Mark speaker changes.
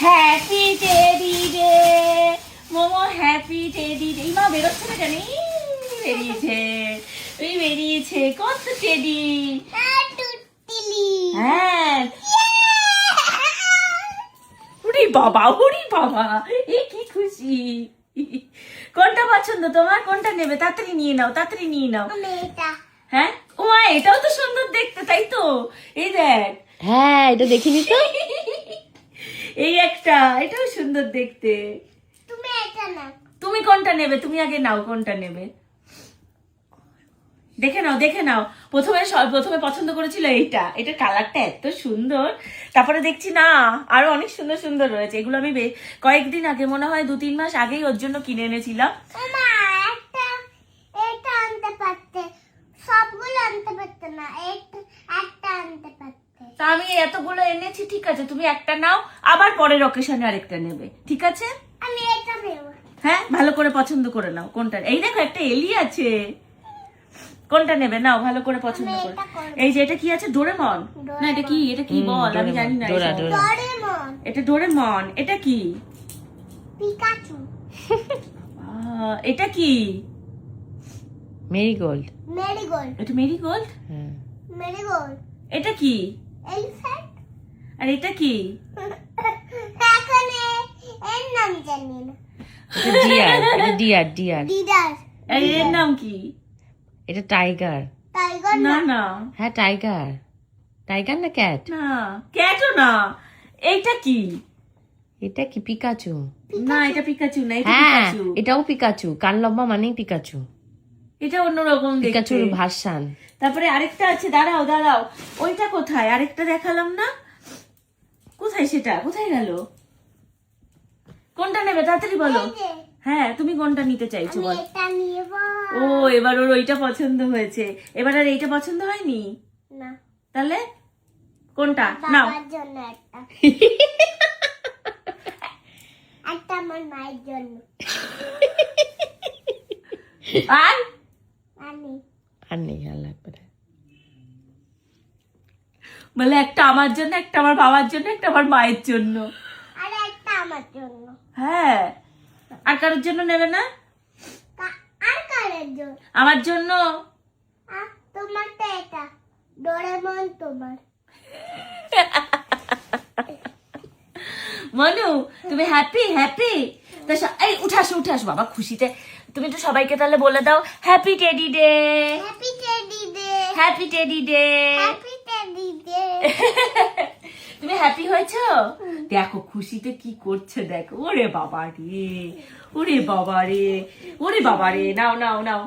Speaker 1: Happy teddy day momo, happy teddy day. মা বেরোচ্ছে না কেন? বেরিয়েছে, ওই বেরিয়েছে। কত টেডি! হ্যাঁ, উরি বাবা, উরি বাবা, এ কি খুশি! কোনটা পছন্দ তোমার? কোনটা নেবে? তাড়াতাড়ি নিয়ে নাও, তাড়াতাড়ি নিয়ে নাও। হ্যাঁ, ও মা, এটাও তো সুন্দর দেখতে, তাই তো? এই দেখ।
Speaker 2: হ্যাঁ, এটা দেখিনি তো।
Speaker 1: এই একটা, এটাও সুন্দর দেখতে। তুমি কোনটা নেবে? তুমি আগে নাও, কোনটা নেবে দেখে নাও, দেখে নাও। প্রথমে পছন্দ করেছিল এইটা, এটা কালারটা এত সুন্দর। তারপরে দেখছি না, আরো অনেক সুন্দর সুন্দর রয়েছে। এগুলো আমি কয়েকদিন আগে, মনে হয় 2-3 মাস আগেই ওর জন্য কিনে এনেছিলাম। তা আমি এতগুলো এনেছি, ঠিক আছে, তুমি একটা নাও, আবার পরের অকেশনে আরেকটা নেবে, ঠিক আছে? হ্যাঁ, ভালো করে পছন্দ করে নাও কোনটা। এই দেখো, একটা এলি আছে। কোনটা নেবে? নাও, ভালো করে পছন্দ করে। এই যে এটা কি আছে? ডোরেমন না, এটা কি? এটা কি বল? আমি জানি না। এটা ডোরেমন। এটা কি?
Speaker 3: পিকাচু।
Speaker 1: এটা কি?
Speaker 2: মেরিগোল্ড।
Speaker 3: মেরিগোল্ড।
Speaker 1: এটা মেরিগোল্ড।
Speaker 2: হ্যাঁ।
Speaker 3: মেরিগোল্ড।
Speaker 1: এটা কি?
Speaker 3: এলিফ্যান্ট।
Speaker 1: আর এটা কি?
Speaker 3: এখানে এর নাম জানি না।
Speaker 2: এটা ডিয়ার, এটা ডিয়ার, ডিয়ার।
Speaker 3: ডিডার।
Speaker 1: আর এর নাম কি?
Speaker 2: এটা টাইগার।
Speaker 3: টাইগার
Speaker 1: না
Speaker 3: না।
Speaker 1: না
Speaker 2: হ্যাঁ, টাইগার। টাইগার না ক্যাট?
Speaker 1: না, ক্যাটও না। এইটা কি?
Speaker 2: এটা কি? পিকাচু।
Speaker 1: না, এটা পিকাচু না, এটা
Speaker 2: হ্যাঁ,
Speaker 1: পিকাচু।
Speaker 2: এটাও পিকাচু। কান লম্বা মানেই পিকাচু।
Speaker 1: এটা অন্যরকম দেখতে।
Speaker 2: পিকাচুর ভার্সান।
Speaker 1: তারপরে আরেকটা আছে, দাঁড়াও দাঁড়াও, ওইটা কোথায়? আরেকটা দেখালাম না, কোথায় সেটা? কোথায় গেল? কোনটা নেবে? তাড়াতাড়ি বলো।
Speaker 3: এই যে,
Speaker 1: হ্যাঁ, তুমি কোনটা নিতে চাইছো
Speaker 3: আমি
Speaker 1: বল?
Speaker 3: এটা নিব।
Speaker 1: ও, এবার ওর ওইটা পছন্দ হয়েছে। এবার আর এইটা পছন্দ হয়নি?
Speaker 3: না,
Speaker 1: তাহলে কোনটা নাও?
Speaker 3: বাবার জন্য একটা। একটা আমার মায়ের জন্য।
Speaker 1: আর
Speaker 3: আমি
Speaker 2: আর নেই, আর লাগবে না।
Speaker 1: বলে একটা আমার জন্য, একটা আমার বাবার জন্য, একটা আমার মায়ের জন্য।
Speaker 3: আর একটা আমার জন্য।
Speaker 1: হ্যাঁ, আর কারোর জন্য নেবে না?
Speaker 3: আর কারের জন্য?
Speaker 1: আমার জন্য।
Speaker 3: আর তোমার তো এটা ডোরেমন তোমার।
Speaker 1: মনু, তুমি হ্যাপি? হ্যাপি? এই উঠে আসো বাবা, খুশিতে। তুমি তো সবাইকে তাহলে বলে দাও, happy teddy day,
Speaker 3: happy teddy day.
Speaker 1: Happy teddy day.
Speaker 3: Happy teddy day.
Speaker 1: তুমি হ্যাপি হয়েছো? দেখো খুশিতে কি করছে, দেখো। ওরে বাবা রে, ওরে বাবা রে, ওরে বাবা রে। নাও নাও নাও।